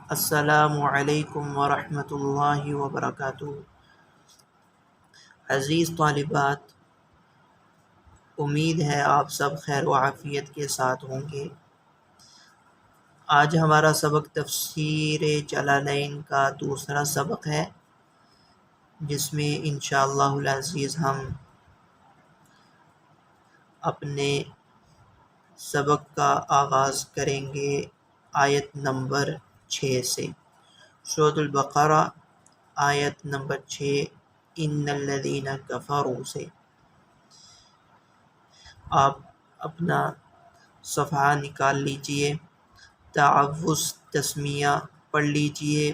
السلام علیکم ورحمۃ اللہ وبرکاتہ۔ عزیز طالبات، امید ہے آپ سب خیر و عافیت کے ساتھ ہوں گے۔ آج ہمارا سبق تفسیر جلالین کا دوسرا سبق ہے، جس میں انشاءاللہ العزیز ہم اپنے سبق کا آغاز کریں گے آیت نمبر 6 سے۔ سورۃ البقرہ آیت نمبر 6 ان الذین کفروا سے۔ آپ اپنا صفحہ نکال لیجئے، تعوذ تسمیہ پڑھ لیجئے۔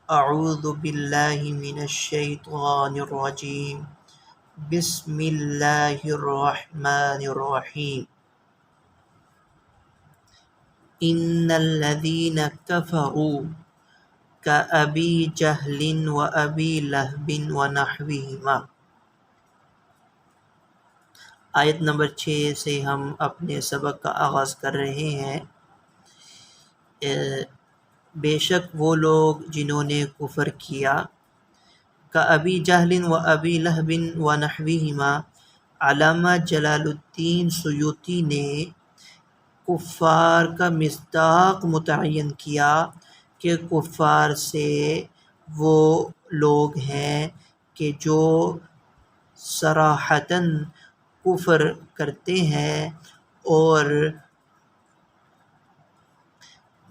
اعوذ باللہ من الشیطان الرجیم، بسم اللہ الرحمن الرحیم۔ ان الذین کفروا کأبی جہل وابی لہب ونحوہما۔ آیت نمبر 6 سے ہم اپنے سبق کا آغاز کر رہے ہیں۔ بے شک وہ لوگ جنہوں نے کفر کیا، کأبی جہل وابی لہب ونحوہما، علامہ جلال الدین سیوطی نے کفار کا مصداق متعین کیا کہ کفار سے وہ لوگ ہیں کہ جو صراحتاً کفر کرتے ہیں اور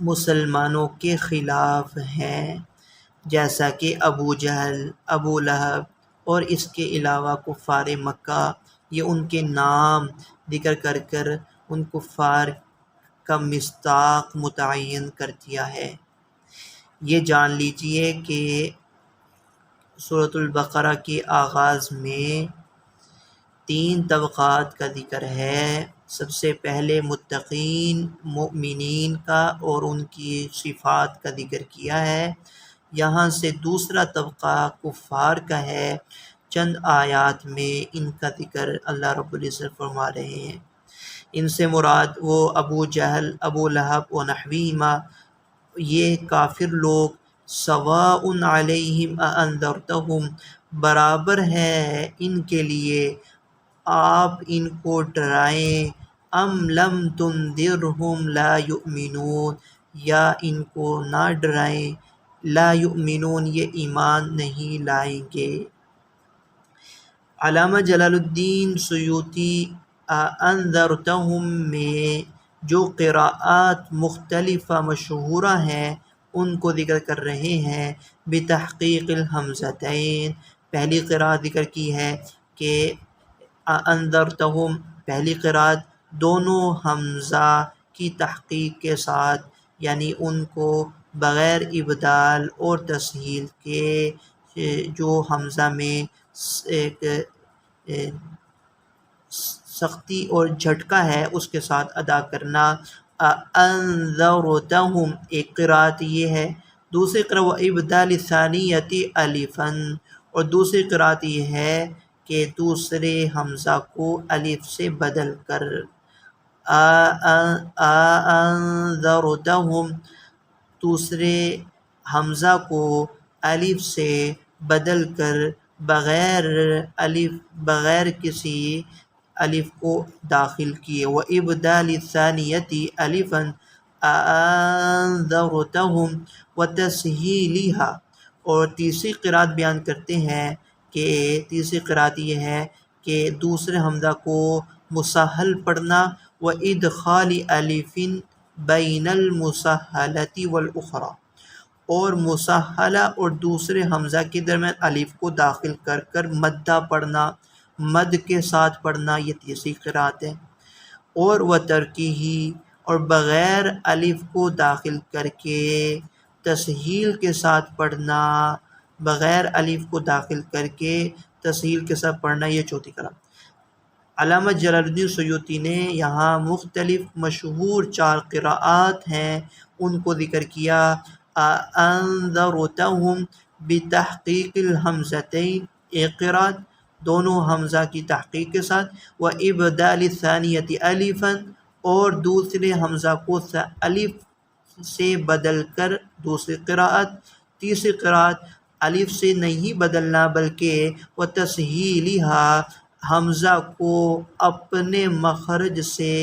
مسلمانوں کے خلاف ہیں، جیسا کہ ابو جہل، ابو لہب اور اس کے علاوہ کفار مکہ۔ یہ ان کے نام ذکر کر کر ان کفار کا مصداق متعین کر دیا ہے۔ یہ جان لیجئے کہ سورۃ البقرہ کے آغاز میں 3 طبقات کا ذکر ہے۔ سب سے پہلے متقین مؤمنین کا اور ان کی صفات کا ذکر کیا ہے۔ یہاں سے دوسرا طبقہ کفار کا ہے۔ چند آیات میں ان کا ذکر اللہ رب العزت فرما رہے ہیں۔ ان سے مراد وہ ابو جہل، ابو لہب ونحوہما، یہ کافر لوگ، سواء علیہم اانذرتہم، برابر ہے ان کے لیے آپ ان کو ڈرائیں، ام لم تنذرہم لا یؤمنون، یا ان کو نہ ڈرائیں، لا یؤمنون، یہ ایمان نہیں لائیں گے۔ علامہ جلال الدین سیوطی انذرتہم میں جو قراءات مختلفہ مشہورہ ہیں ان کو ذکر کر رہے ہیں بتحقیق الحمزتین۔ پہلی قراءت ذکر کی ہے کہ انذرتہم، پہلی قراءت دونوں حمزہ کی تحقیق کے ساتھ، یعنی ان کو بغیر ابدال اور تسہیل کے، جو حمزہ میں ایک سختی اور جھٹکا ہے اس کے ساتھ ادا کرنا۔ انذرتہم ایک قراءت یہ ہے۔ دوسری قراءت وابدال الثانیۃ الفا، اور دوسری قراءت یہ ہے کہ دوسرے حمزہ کو الف سے بدل کر انذرتہم، دوسرے حمزہ کو الف سے بدل کر بغیر کسی الف کو داخل کیے، وابدال الثانیۃ الفا انذرتہم وتسہیلھا۔ اور تیسری قراءت بیان کرتے ہیں کہ تیسری قراءت یہ ہے کہ دوسرے حمزہ کو مسہل پڑھنا، وادخال الف بین المسہلۃ والاخری، اور مسہلہ اور دوسرے حمزہ کے درمیان الف کو داخل کر کر مدہ پڑھنا، مد کے ساتھ پڑھنا، یہ تیسری قراءت ہے۔ اور وترکہ، اور بغیر الف کو داخل کر کے تسہیل کے ساتھ پڑھنا، بغیر الف کو داخل کر کے تسہیل کے ساتھ پڑھنا، یہ چوتھی قراءت۔ علامہ جلال الدین سیوطی نے یہاں مختلف مشہور 4 قراءات ہیں ان کو ذکر کیا۔ انذرتہم بتحقیق الحمزتین ایک قراءت، دونوں حمزہ کی تحقیق کے ساتھ، وابدال الثانیۃ الفا، اور دوسرے حمزہ کو الف سے بدل کر دوسری قراءت، تیسری قراءت الف سے نہیں بدلنا بلکہ و تسہیلھا حمزہ کو اپنے مخرج سے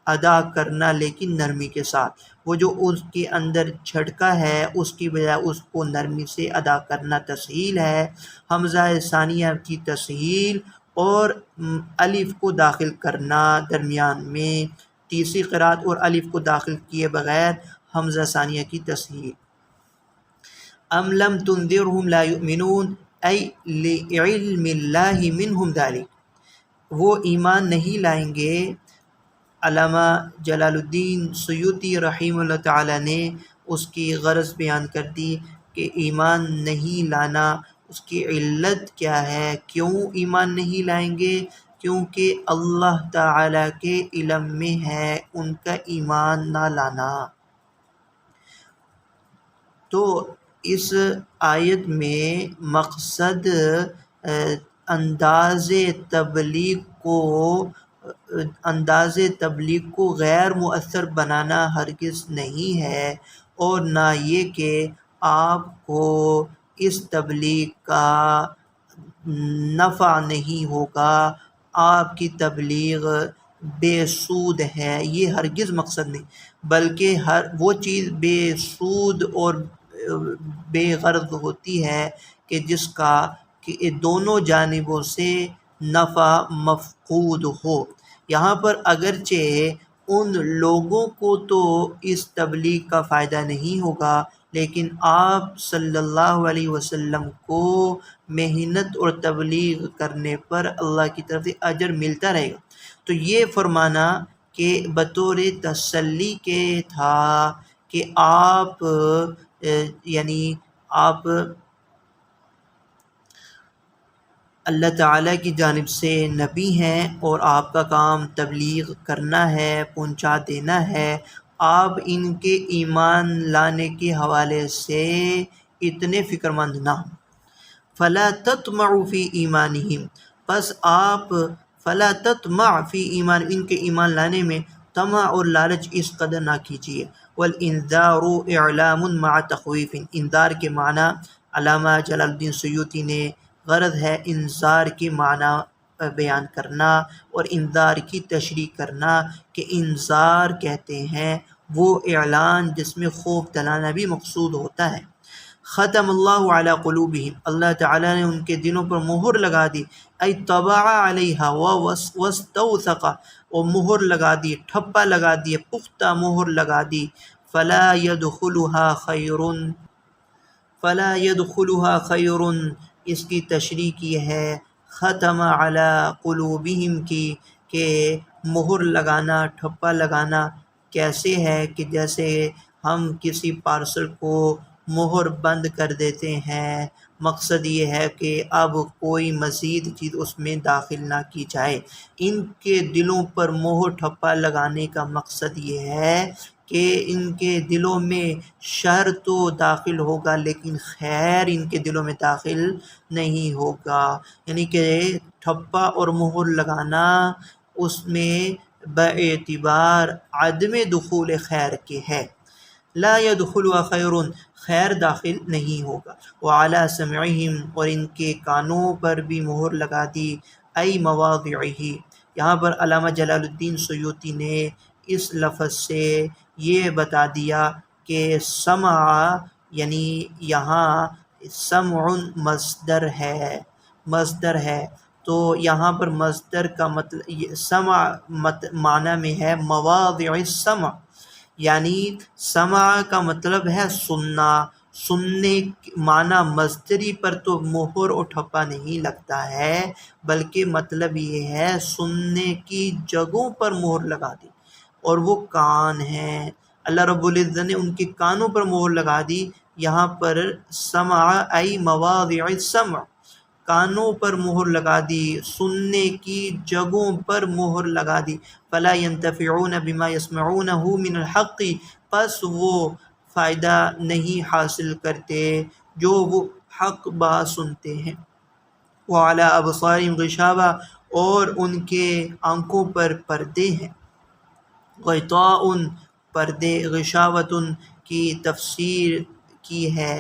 ادا کرنا لیکن نرمی کے ساتھ، وہ جو اس کے اندر جھٹکا ہے اس کی بجائے اس کو نرمی سے ادا کرنا تسہیل ہے۔ حمزہ ثانیہ کی تسہیل اور الف کو داخل کرنا درمیان میں، تیسری قراءت اور الف کو داخل کیے بغیر حمزہ ثانیہ کی تسہیل۔ ام لم تنذرهم لا یؤمنون ای لعلم اللہ منہم ذلک، وہ ایمان نہیں لائیں گے۔ علامہ جلال الدین سیوطی رحمہ اللہ تعالیٰ نے اس کی غرض بیان کر دی کہ ایمان نہیں لانا اس کی علت کیا ہے، کیوں ایمان نہیں لائیں گے؟ کیونکہ اللہ تعالیٰ کے علم میں ہے ان کا ایمان نہ لانا۔ تو اس آیت میں مقصد انداز تبلیغ کو غیر مؤثر بنانا ہرگز نہیں ہے، اور نہ یہ کہ آپ کو اس تبلیغ کا نفع نہیں ہوگا، آپ کی تبلیغ بے سود ہے، یہ ہرگز مقصد نہیں، بلکہ وہ چیز بے سود اور بے غرض ہوتی ہے کہ جس کا کہ دونوں جانبوں سے نفع مفقود ہو۔ یہاں پر اگرچہ ان لوگوں کو تو اس تبلیغ کا فائدہ نہیں ہوگا، لیکن آپ صلی اللہ علیہ وسلم کو محنت اور تبلیغ کرنے پر اللہ کی طرف سے اجر ملتا رہے گا۔ تو یہ فرمانا کہ بطور تسلی کے تھا کہ آپ آپ اللہ تعالیٰ کی جانب سے نبی ہیں اور آپ کا کام تبلیغ کرنا ہے، پہنچا دینا ہے، آپ ان کے ایمان لانے کے حوالے سے اتنے فکر مند نہ ہوں۔ فلا تطمع فی ایمانہم، پس آپ فلا تطمع فی ایمان، ان کے ایمان لانے میں طمع اور لالچ اس قدر نہ کیجیے۔ والانذار اعلام مع تخویف، انذار کے معنی علامہ جلال الدین سیوطی نے غرض ہے انذار کے معنی بیان کرنا اور انذار کی تشریح کرنا کہ انذار کہتے ہیں وہ اعلان جس میں خوف دلانا بھی مقصود ہوتا ہے۔ ختم اللہ علی قلوبہم، اللہ تعالیٰ نے ان کے دلوں پر مہر لگا دی، ای طبع علیہا واستوثق، اور مہر لگا دی، ٹھپا لگا دی، پختہ مہر لگا دی۔ فلا يدخلها خیر، اس کی تشریح کی ہے ختم علی قلوبہم کی، کہ مہر لگانا، ٹھپا لگانا کیسے ہے کہ جیسے ہم کسی پارسل کو مہر بند کر دیتے ہیں، مقصد یہ ہے کہ اب کوئی مزید چیز اس میں داخل نہ کی جائے۔ ان کے دلوں پر مہر ٹھپا لگانے کا مقصد یہ ہے کہ ان کے دلوں میں شر تو داخل ہوگا لیکن خیر ان کے دلوں میں داخل نہیں ہوگا، یعنی کہ ٹھپا اور مہر لگانا اس میں باعتبار عدم دخول خیر کے ہے۔ لا يدخلها خیر، خیر داخل نہیں ہوگا۔ وعلی سمعہم، اور ان کے کانوں پر بھی مہر لگا دی، ای مواضعہ، یہاں پر علامہ جلال الدین سیوطی نے اس لفظ سے یہ بتا دیا کہ سمع یعنی یہاں سمع مصدر ہے، تو یہاں پر مصدر کا مطلب سمع معنی میں ہے مواضع السمع، یعنی سمع کا مطلب ہے سننا، سننے معنی مصدری پر تو مہر اور ٹھپا نہیں لگتا ہے، بلکہ مطلب یہ ہے سننے کی جگہوں پر مہر لگا دی، اور وہ کان ہیں، اللہ رب العزت نے ان کے کانوں پر مہر لگا دی۔ یہاں پر سمع ای مواضع السمع، کانوں پر مہر لگا دی، سننے کی جگہوں پر مہر لگا دی۔ فلا ينتفعون بما يسمعونه من الحق، پس وہ فائدہ نہیں حاصل کرتے جو وہ حق بات سنتے ہیں۔ وعلی ابصارہم غشاوہ، اور ان کے آنکھوں پر پردے ہیں، غطاء پردے، غشاوۃ کی تفسیر کی ہے۔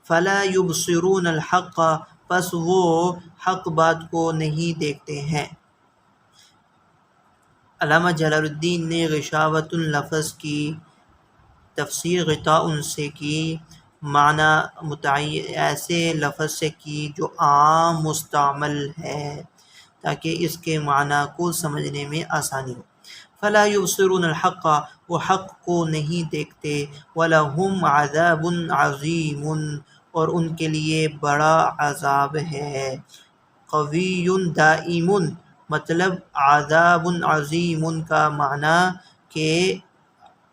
فلا یبصرون الحق، پس وہ حق بات کو نہیں دیکھتے ہیں۔ علامہ جلال الدین نے غشاوۃ اللفظ کی تفسیر غطاء سے کی، معنی متعین ایسے لفظ سے کی جو عام مستعمل ہے تاکہ اس کے معنی کو سمجھنے میں آسانی ہو۔ فلا یبصرون الحق، وہ حق کو نہیں دیکھتے، وَلَهُمْ عَذَابٌ عَظِیمٌ، اور ان کے لیے بڑا عذاب ہے۔ قوی دائم، مطلب عذاب عظیم کا معنی کہ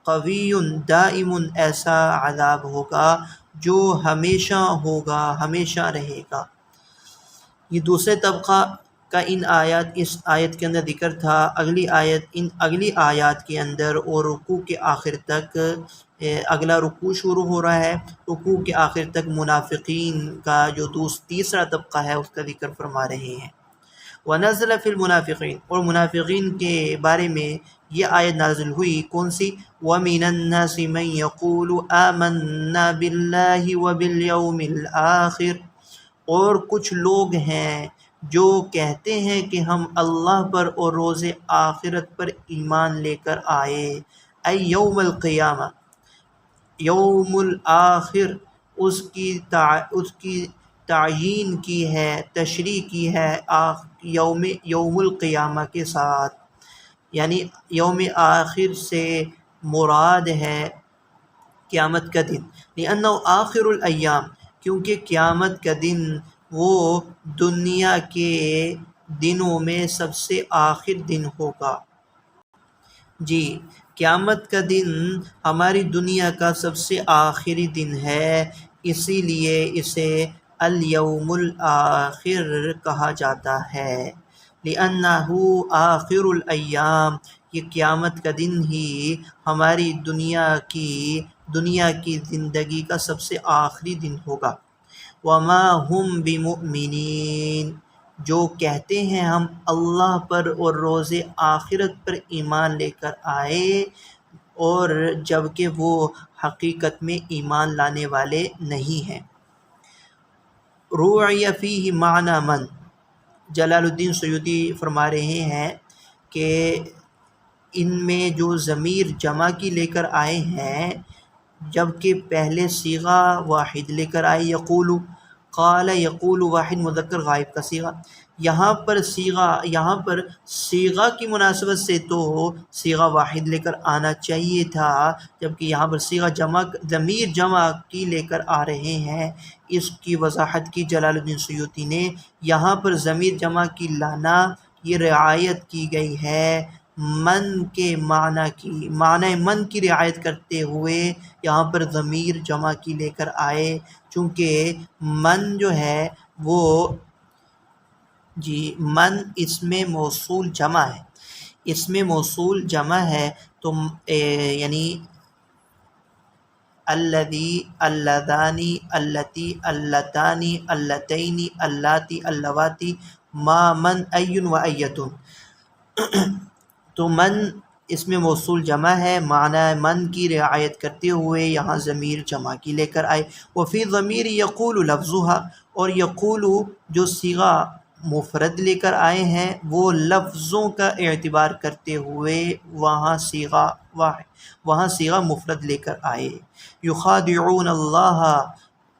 قوی دائم ایسا عذاب ہوگا جو ہمیشہ ہوگا، ہمیشہ رہے گا۔ یہ دوسرے طبقہ کا اس آیت کے اندر ذکر تھا۔ اگلی آیات کے اندر اور رکوع کے آخر تک، اگلا رکوع شروع ہو رہا ہے، رکوع کے آخر تک منافقین کا جو تیسرا طبقہ ہے اس کا ذکر فرما رہے ہیں۔ وَنَزَلَ فِي الْمُنَافِقِينَ، اور منافقین کے بارے میں یہ آیت نازل ہوئی، کون سی؟ وَمِنَ النَّاسِ مَن يَقُولُ آمَنَّا بِاللَّهِ وَبِالْيَوْمِ الْآخِرِ، اور کچھ لوگ ہیں جو کہتے ہیں کہ ہم اللہ پر اور روز آخرت پر ایمان لے کر آئے۔ ای یوم القیامہ، یوم الآخر اس کی تعیین کی ہے، تشریح کی ہے یوم القیامہ کے ساتھ، یعنی یوم آخر سے مراد ہے قیامت کا دن۔ لأنه آخر الایام، کیونکہ قیامت کا دن وہ دنیا کے دنوں میں سب سے آخر دن ہوگا۔ جی، قیامت کا دن ہماری دنیا کا سب سے آخری دن ہے، اسی لیے اسے الیوم الآخر کہا جاتا ہے۔ لأنه آخر الایام، یہ قیامت کا دن ہی ہماری دنیا کی زندگی کا سب سے آخری دن ہوگا۔ وما ہم بمؤمنین، جو کہتے ہیں ہم اللہ پر اور روز آخرت پر ایمان لے کر آئے، اور جبکہ وہ حقیقت میں ایمان لانے والے نہیں ہیں۔ روعی فیہ معنی من، جلال الدین سیوطی فرما رہے ہیں کہ ان میں جو ضمیر جمع کی لے کر آئے ہیں، جبکہ پہلے صیغہ واحد لے کر آئے، یقول، قال یقول واحد مذکر غائب کا صیغہ، یہاں پر صیغہ کی مناسبت سے تو صیغہ واحد لے کر آنا چاہیے تھا، جبکہ یہاں پر ضمیر جمع کی لے کر آ رہے ہیں۔ اس کی وضاحت کی جلال الدین سیوطی نے، یہاں پر ضمیر جمع کی لانا یہ رعایت کی گئی ہے من کے معنی من کی رعایت کرتے ہوئے یہاں پر ضمیر جمع کی لے کر آئے، چونکہ من جو ہے وہ من اسم موصول جمع ہے، اسم موصول جمع ہے تو یعنی الذی، اللذانی، اللتی، اللتانی، اللتین، اللاتی، اللواتی، ما، من، ایٌ و ایتن۔ تو من اس میں موصول جمع ہے، معنی من کی رعایت کرتے ہوئے یہاں ضمیر جمع کی لے کر آئے۔ وفی ضمیر یقول لفظها، اور یقول جو صیغہ مفرد لے کر آئے ہیں وہ لفظوں کا اعتبار کرتے ہوئے وہاں صیغہ مفرد لے کر آئے۔ یخادعون اللہ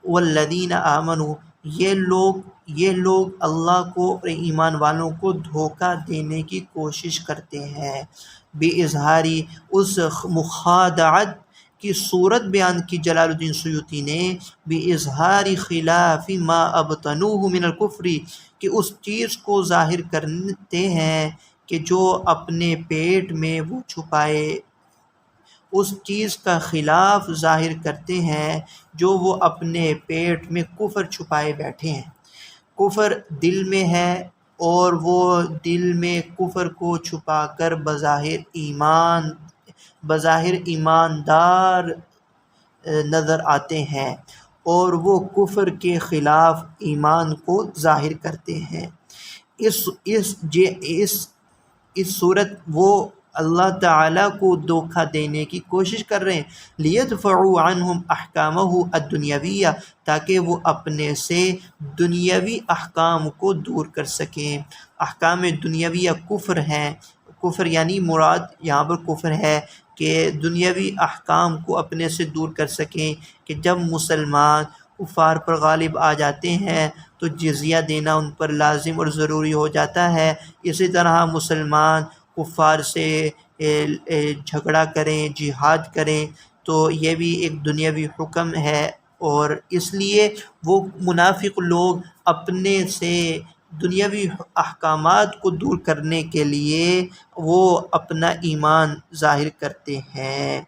والذین آمنوا، یہ لوگ اللہ کو اور ایمان والوں کو دھوکہ دینے کی کوشش کرتے ہیں۔ بے اظہاری، اس مخادعت کی صورت بیان کی جلال الدین سیوطی نے، بے اظہاری خلاف ما ابطنوہ من الکفر، کہ اس چیز کو ظاہر کرتے ہیں کہ جو اپنے پیٹ میں وہ چھپائے، اس چیز کا خلاف ظاہر کرتے ہیں جو وہ اپنے پیٹ میں کفر چھپائے بیٹھے ہیں۔ کفر دل میں ہے اور وہ دل میں کفر کو چھپا کر بظاہر ایماندار نظر آتے ہیں، اور وہ کفر کے خلاف ایمان کو ظاہر کرتے ہیں۔ اس صورت وہ اللہ تعالیٰ کو دھوکہ دینے کی کوشش کر رہے ہیں، لیدفعوا عنہم احکامہ الدنیاویہ، تاکہ وہ اپنے سے دنیاوی احکام کو دور کر سکیں۔ احکام دنیاویہ کفر ہیں، کفر یعنی مراد یہاں پر کفر ہے کہ دنیاوی احکام کو اپنے سے دور کر سکیں، کہ جب مسلمان کفار پر غالب آ جاتے ہیں تو جزیہ دینا ان پر لازم اور ضروری ہو جاتا ہے۔ اسی طرح مسلمان کفار سے جھگڑا کریں، جہاد کریں، تو یہ بھی ایک دنیاوی حکم ہے، اور اس لیے وہ منافق لوگ اپنے سے دنیاوی احکامات کو دور کرنے کے لیے وہ اپنا ایمان ظاہر کرتے ہیں۔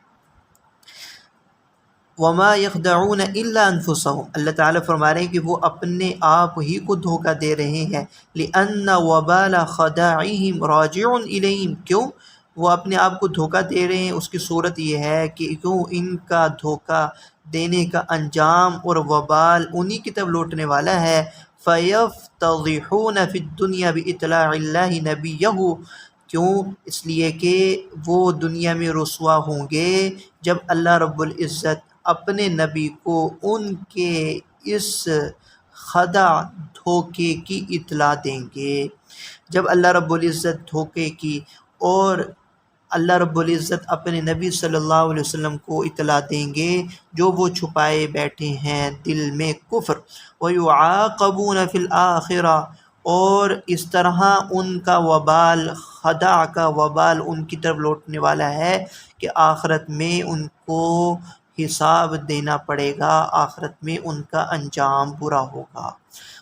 وما يخدعون الا انفسهم، اللہ تعالیٰ فرما رہے ہیں کہ وہ اپنے آپ ہی کو دھوکہ دے رہے ہیں۔ لأن وبال خداعهم راجع الیہم، کیوں وہ اپنے آپ کو دھوکہ دے رہے ہیں؟ اس کی صورت یہ ہے کہ کیوں ان کا دھوکہ دینے کا انجام اور وبال انہی کی طرف لوٹنے والا ہے۔ فَيَفْتَضِحُونَ فِي الدُّنْيَا بِإِطْلَاعِ اللَّهِ نَبِيَّهُ، کیوں؟ اس لیے کہ وہ دنیا میں رسوا ہوں گے جب اللہ رب العزت اپنے نبی کو ان کے اس خدع دھوکے کی اطلاع دیں گے۔ جب اللہ رب العزت دھوکے کی اور اللہ رب العزت اپنے نبی صلی اللہ علیہ وسلم کو اطلاع دیں گے جو وہ چھپائے بیٹھے ہیں دل میں کفر، وَيُعَاقَبُونَ فِي الْآخِرَةِ، اور اس طرح ان کا وبال، خدع کا وبال ان کی طرف لوٹنے والا ہے کہ آخرت میں ان کو حساب دینا پڑے گا، آخرت میں ان کا انجام برا ہوگا۔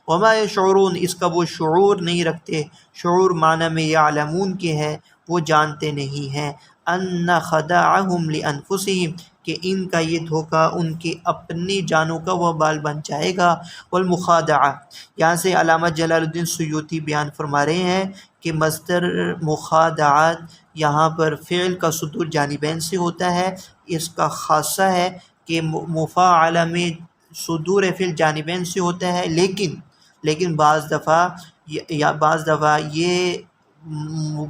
وما یشعرون، اس کا وہ شعور نہیں رکھتے، شعور معنی میں یعلمون کے ہے، وہ جانتے نہیں ہیں، ان خدعہم لانفسہم، کہ ان کا یہ دھوکہ ان کی اپنی جانوں کا وبال بن جائے گا۔ والمخادعہ، یہاں سے علامہ جلال الدین سیوطی بیان فرما رہے ہیں کہ مصدر مخادعات یہاں پر فعل کا صدور جانبین سے ہوتا ہے، اس کا خاصہ ہے کہ مفاعلہ میں صدور فعل جانبین سے ہوتا ہے، لیکن بعض دفعہ یہ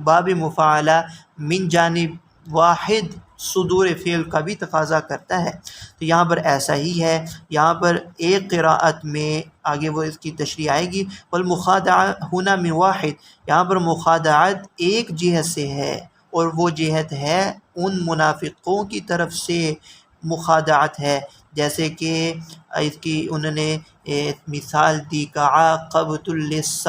باب مفاعلہ من جانب واحد صدور فعل کا بھی تقاضا کرتا ہے، تو یہاں پر ایسا ہی ہے۔ یہاں پر ایک قراءت میں آگے وہ اس کی تشریح آئے گی، والمخادعہ ہونا من واحد، یہاں پر مخادعت ایک جہت سے ہے، اور وہ جہت ہے ان منافقوں کی طرف سے مخادعت ہے، جیسے کہ اس کی انہوں نے مثال دی کہ عاقبۃ اللص،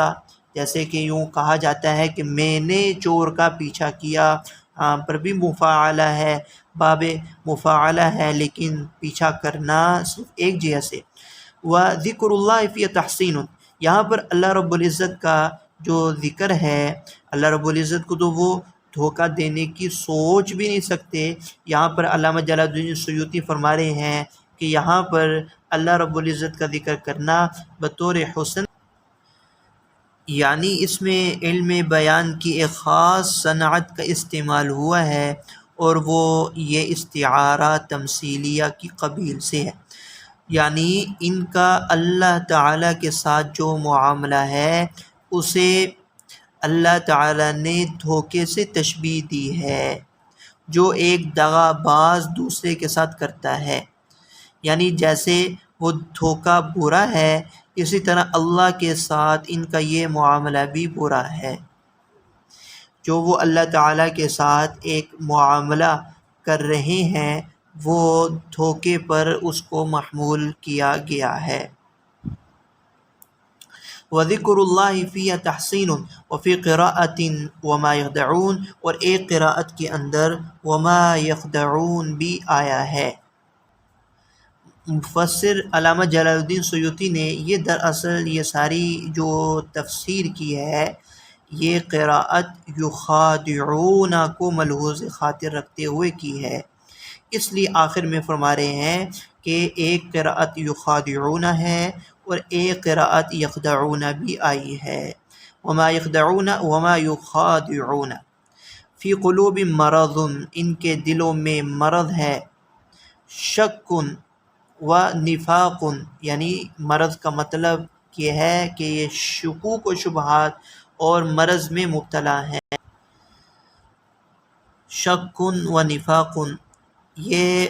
جیسے کہ یوں کہا جاتا ہے کہ میں نے چور کا پیچھا کیا، پر بھی مفاعلہ ہے، باب مفاعلہ ہے، لیکن پیچھا کرنا صرف ایک جہت سے۔ وذکر اللہ فی تحسین، یہاں پر اللہ رب العزت کا جو ذکر ہے، اللہ رب العزت کو تو وہ دھوکہ دینے کی سوچ بھی نہیں سکتے۔ یہاں پر علامہ جلال الدین سیوطی فرما رہے ہیں کہ یہاں پر اللہ رب العزت کا ذکر کرنا بطور حسن، یعنی اس میں علم بیان کی ایک خاص صنعت کا استعمال ہوا ہے، اور وہ یہ استعارہ تمثیلیہ کی قبیل سے ہے، یعنی ان کا اللہ تعالیٰ کے ساتھ جو معاملہ ہے اسے اللہ تعالیٰ نے دھوکے سے تشبیہ دی ہے، جو ایک دغا باز دوسرے کے ساتھ کرتا ہے، یعنی جیسے وہ دھوکہ برا ہے، اسی طرح اللہ کے ساتھ ان کا یہ معاملہ بھی برا ہے۔ جو وہ اللہ تعالیٰ کے ساتھ ایک معاملہ کر رہے ہیں وہ دھوکے پر اس کو محمول کیا گیا ہے۔ وذکر اللہ فی تحسین، وفی قراءۃ وما یخدعون، اور ایک قراءت کے اندر وما یخدعون بھی آیا ہے۔ مفسر علامہ جلال الدین سیوطی نے یہ دراصل یہ ساری جو تفسیر کی ہے یہ قراءت یخادعون کو ملحوظ خاطر رکھتے ہوئے کی ہے، اس لیے آخر میں فرما رہے ہیں کہ ایک قراءت یخادعون ہے اور ایک قراءت یخدعون بھی آئی ہے۔ وما یخدعون وما یخادعون فی قلوب مرض، ان کے دلوں میں مرض ہے، شک و نفاق، یعنی مرض کا مطلب یہ ہے کہ یہ شکوک و شبہات اور مرض میں مبتلا ہیں۔ شک و نفاق، یہ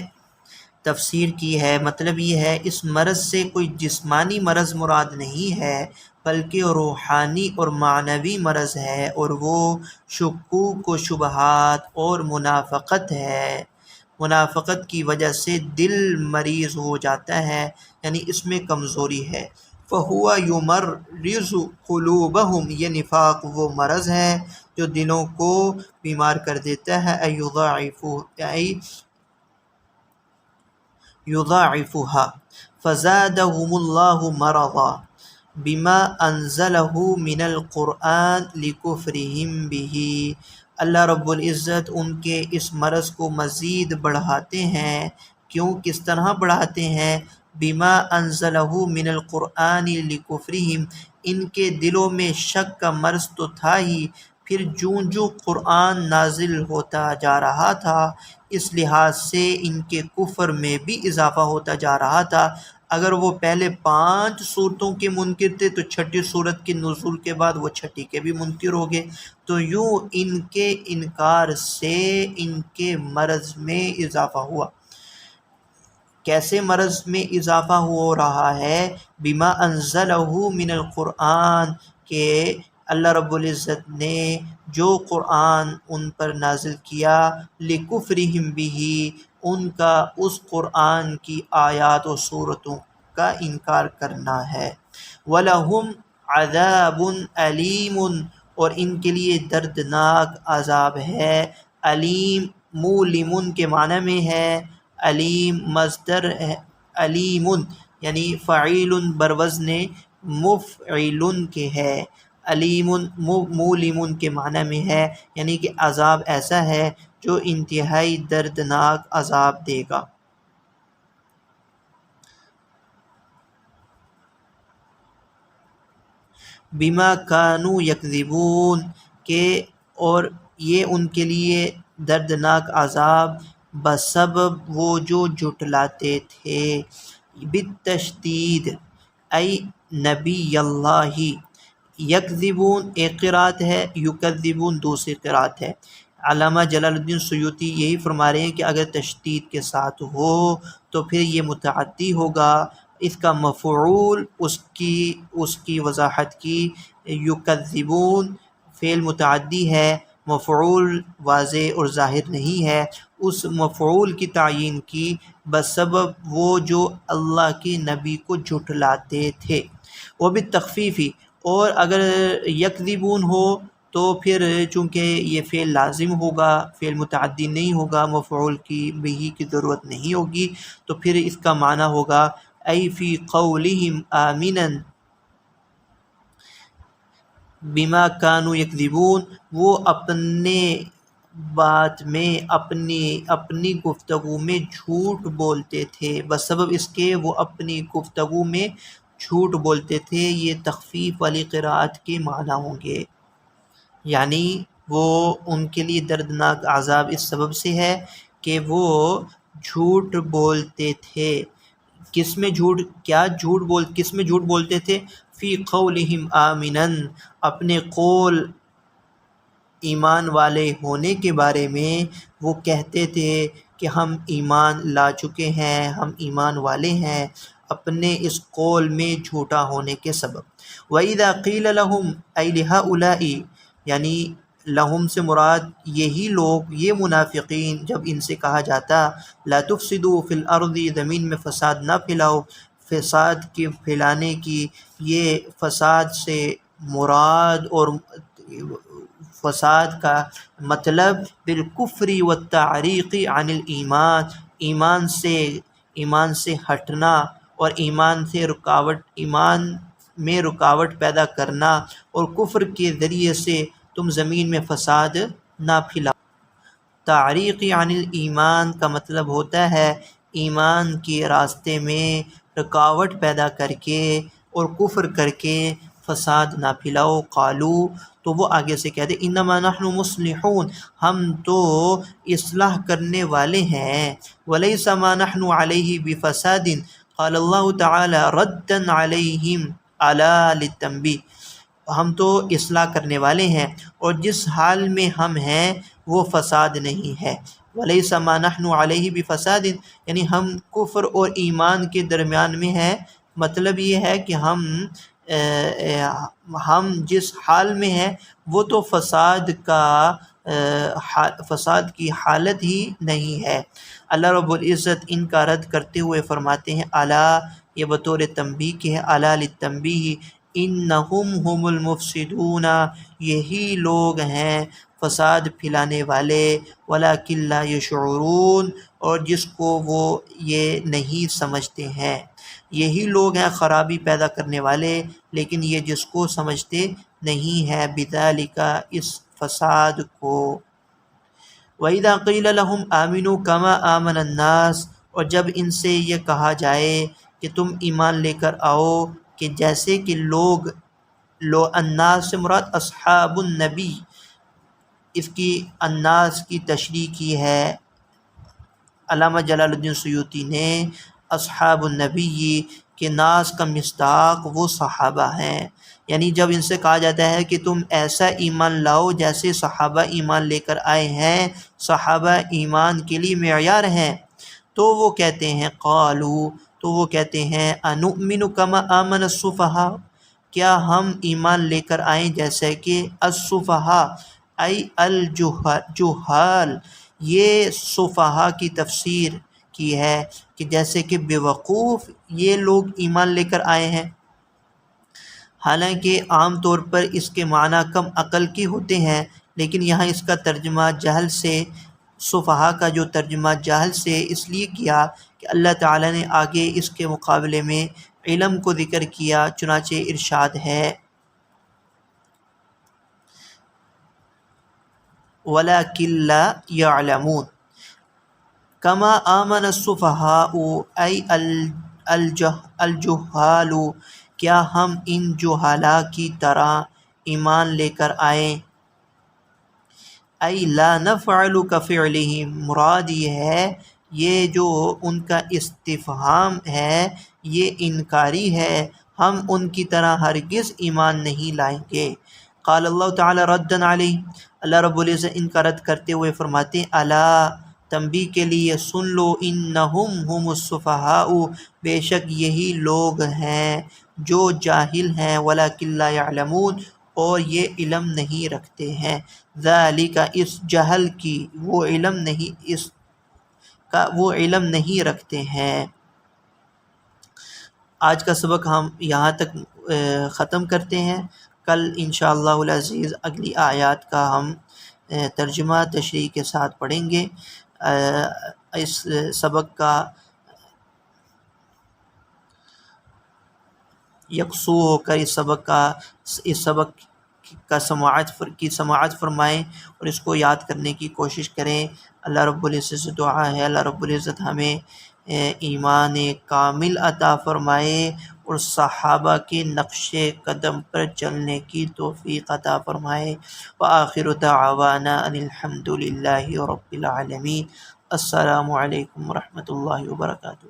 تفسیر کی ہے، مطلب یہ ہے اس مرض سے کوئی جسمانی مرض مراد نہیں ہے بلکہ روحانی اور معنوی مرض ہے، اور وہ شکوک و شبہات اور منافقت ہے۔ منافقت کی وجہ سے دل مریض ہو جاتا ہے، یعنی اس میں کمزوری ہے۔ فَهُوَ يُمَرِّضُ قُلُوبَهُمْ، یہ نفاق وہ مرض ہے جو دلوں کو بیمار کر دیتا ہے، یضاعفها فزادهم اللہ مرضا بما انزلہ من القرآن لکفرہم بہ، اللہ رب العزت ان کے اس مرض کو مزید بڑھاتے ہیں۔ کیوں، کس طرح بڑھاتے ہیں؟ بما انزلہ من القرآن لکفرہم، ان کے دلوں میں شک کا مرض تو تھا ہی، پھر جوں جوں قرآن نازل ہوتا جا رہا تھا اس لحاظ سے ان کے کفر میں بھی اضافہ ہوتا جا رہا تھا۔ اگر وہ پہلے 5 صورتوں کے منکر تھے تو چھٹی صورت کے نزول کے بعد وہ چھٹی کے بھی منکر ہو گئے، تو یوں ان کے انکار سے ان کے مرض میں اضافہ ہوا۔ کیسے مرض میں اضافہ ہو رہا ہے؟ بما انزلہ من القرآن، کہ اللہ رب العزت نے جو قرآن ان پر نازل کیا، لکفرہم بہ، ان کا اس قرآن کی آیات و صورتوں کا انکار کرنا ہے۔ وَلَهُمْ عَذَابٌ عَلِيمٌ، اور ان کے لیے دردناک عذاب ہے۔ علیم مولم کے معنی میں ہے، علیم مصدر ہے، علیم یعنی فعیل بروزن مفعل کے ہے، علیم مولم کے معنی میں ہے، یعنی کہ عذاب ایسا ہے جو انتہائی دردناک عذاب دے گا۔ بما کانوا یکذبون، کہ اور یہ ان کے لیے دردناک عذاب بسبب وہ جو جھٹلاتے تھے۔ بالتشدید ای نبی اللہ، یکذبون ایک قرات ہے، یکذبون دوسری قرات ہے۔ علامہ جلال الدین سیوطی یہی فرما رہے ہیں کہ اگر تشدید کے ساتھ ہو تو پھر یہ متعدی ہوگا۔ اس کا مفعول اس کی وضاحت کی، یکذبون فعل متعدی ہے، مفعول واضح اور ظاہر نہیں ہے، اس مفعول کی تعیین کی بسبب وہ جو اللہ کے نبی کو جھٹلاتے تھے۔ وہ بھی تخفیفی، اور اگر یکذبون ہو تو پھر چونکہ یہ فعل لازم ہوگا، فعل متعدی نہیں ہوگا، مفعول کی بھی کی ضرورت نہیں ہوگی، تو پھر اس کا معنی ہوگا ای فی قولہم آمنا بما کانوا یکذبون، وہ اپنے بات میں اپنی گفتگو میں جھوٹ بولتے تھے، بسبب اس کے وہ اپنی گفتگو میں جھوٹ بولتے تھے۔ یہ تخفیف والی قرأت کے معنی ہوں گے، یعنی وہ ان کے لیے دردناک عذاب اس سبب سے ہے کہ وہ جھوٹ بولتے تھے۔ کس میں جھوٹ بولتے تھے؟ فی قولہم آمنا، اپنے قول ایمان والے ہونے کے بارے میں وہ کہتے تھے کہ ہم ایمان لا چکے ہیں، ہم ایمان والے ہیں، اپنے اس قول میں جھوٹا ہونے کے سبب۔ وَإِذَا قِيلَ لَهُمْ أَيْ لِهَؤُلَاءِ، یعنی لہم سے مراد یہی لوگ، یہ منافقین، جب ان سے کہا جاتا لا تفسدوا فی الارض، زمین میں فساد نہ پھیلاؤ، فساد کے پھیلانے کی، یہ فساد سے مراد اور فساد کا مطلب بالکفر والتعریق عن الایمان، ایمان سے ہٹنا اور ایمان میں رکاوٹ پیدا کرنا، اور کفر کے ذریعے سے تم زمین میں فساد نہ پھیلاؤ۔ تعریق عن الایمان کا مطلب ہوتا ہے ایمان کے راستے میں رکاوٹ پیدا کر کے اور کفر کر کے فساد نہ پھیلاؤ۔ قالو، تو وہ آگے سے کہتے انما نحن مصلحون، ہم تو اصلاح کرنے والے ہیں۔ ولیس ما نحن علیہ بفساد، قال اللہ تعالی ردا علیہم الا للتنبیہ، ہم تو اصلاح کرنے والے ہیں، اور جس حال میں ہم ہیں وہ فساد نہیں ہے۔ وَلَيْسَ مَا نَحْنُ عَلَيْهِ بِفَسَادٍ، یعنی ہم کفر اور ایمان کے درمیان میں ہیں، مطلب یہ ہے کہ ہم جس حال میں ہیں وہ تو فساد کی حالت ہی نہیں ہے۔ اللہ رب العزت ان کا رد کرتے ہوئے فرماتے ہیں الا، یہ بطور تنبیہ کے ہے، الا للتنبیہ انہم هم المفسدون، یہی لوگ ہیں فساد پھیلانے والے، ولکن لا یشعرون، اور جس کو وہ یہ نہیں سمجھتے ہیں۔ یہی لوگ ہیں خرابی پیدا کرنے والے، لیکن یہ جس کو سمجھتے نہیں ہیں، بذالک، اس فساد کو۔ وَإِذَا قِيلَ لَهُمْ آمِنُوا كَمَا آمَنَ النَّاسُ، اور جب ان سے یہ کہا جائے کہ تم ایمان لے کر آؤ کہ جیسے کہ الناس سے مراد اصحاب النبی، اس کی الناس کی تشریح کی ہے علامہ جلال الدین سیوطی نے۔ اصحاب النبی کے ناس کا مصداق وہ صحابہ ہیں، یعنی جب ان سے کہا جاتا ہے کہ تم ایسا ایمان لاؤ جیسے صحابہ ایمان لے کر آئے ہیں، صحابہ ایمان کے لیے معیار ہیں، تو وہ کہتے ہیں انؤمن کما آمن السفہاء، کیا ہم ایمان لے کر آئیں جیسے کہ السفہاء ای الجہال، یہ صفہاء کی تفسیر کی ہے کہ جیسے کہ بے وقوف یہ لوگ ایمان لے کر آئے ہیں۔ حالانکہ عام طور پر اس کے معنی کم عقل کے ہوتے ہیں، لیکن یہاں اس کا ترجمہ جہل سے، صفہاء کا جو ترجمہ جہل سے اس لیے کیا کہ اللہ تعالیٰ نے آگے اس کے مقابلے میں علم کو ذکر کیا، چنانچہ ارشاد ہے وَلَكِنْ لَا يَعْلَمُونَ كَمَا آمَنَ السُّفَهَاءُ أَيْ الْجُهَّالُ، کیا ہم ان جہلاء کی طرح ایمان لے کر آئیں۔ ای لا نفعل كفعلهم، مراد یہ ہے یہ جو ان کا استفہام ہے یہ انکاری ہے، ہم ان کی طرح ہرگز ایمان نہیں لائیں گے۔ قال اللہ تعالی ردا علیہ، اللہ رب العزت ان کا رد کرتے ہوئے فرماتے ہیں الا، تنبیہ کے لیے سن لو، انہم هم السفہاء، بے شک یہی لوگ ہیں جو جاہل ہیں، ولکن لا یعلمون، اور یہ علم نہیں رکھتے ہیں، ذالک، اس جہل کی، وہ علم نہیں رکھتے ہیں۔ آج کا سبق ہم یہاں تک ختم کرتے ہیں، کل انشاءاللہ العزیز اگلی آیات کا ہم ترجمہ تشریح کے ساتھ پڑھیں گے۔ اس سبق کا یکسو ہو کر اس سبق کا سماعت فرمائیں اور اس کو یاد کرنے کی کوشش کریں۔ اللہ رب العزت سے دعا ہے اللہ رب العزت ہمیں ایمان کامل عطا فرمائے اور صحابہ کے نقش قدم پر چلنے کی توفیق عطا فرمائے۔ وآخر دعوانا ان الحمد للہ رب العالمین۔ السلام علیکم ورحمۃ اللہ وبرکاتہ۔